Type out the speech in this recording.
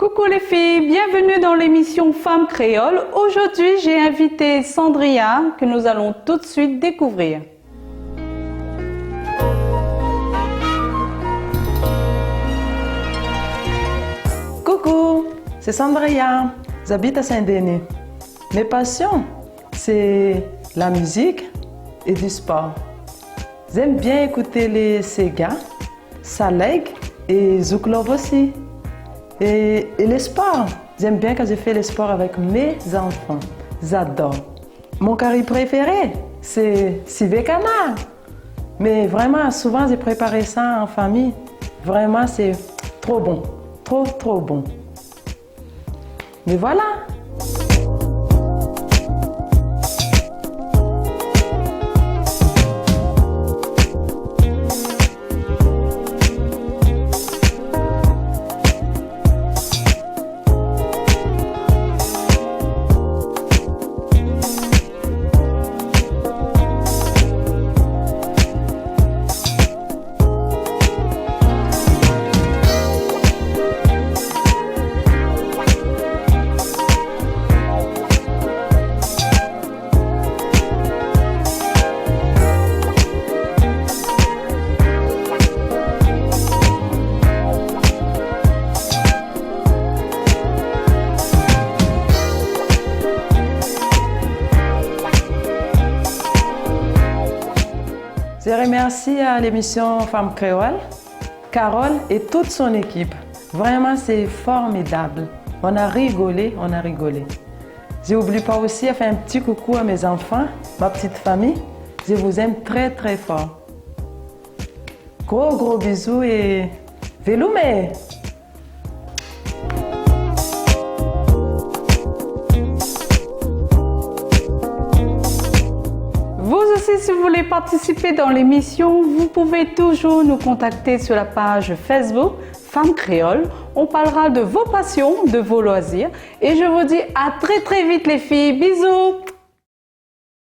Coucou les filles, bienvenue dans l'émission Femmes Créoles. Aujourd'hui, j'ai invité Sandria que nous allons tout de suite découvrir. Coucou, c'est Sandria, j'habite à Saint-Denis. Mes passions, c'est la musique et du sport. J'aime bien écouter les Sega, Saleg et Zouklov aussi. Et les sports, j'aime bien quand je fais les sports avec mes enfants. J'adore. Mon curry préféré, c'est Sivekana. Mais vraiment, souvent, j'ai préparé ça en famille. Vraiment, c'est trop bon. Trop bon. Mais voilà. Je remercie à l'émission Femmes Créoles, Carole et toute son équipe. Vraiment, c'est formidable. On a rigolé. Je n'oublie pas aussi à faire un petit coucou à mes enfants, ma petite famille. Je vous aime très fort. Gros bisous et veloume! Vous aussi, si vous voulez participer dans l'émission, vous pouvez toujours nous contacter sur la page Facebook Femmes Créoles. On parlera de vos passions, de vos loisirs. Et je vous dis à très vite les filles. Bisous!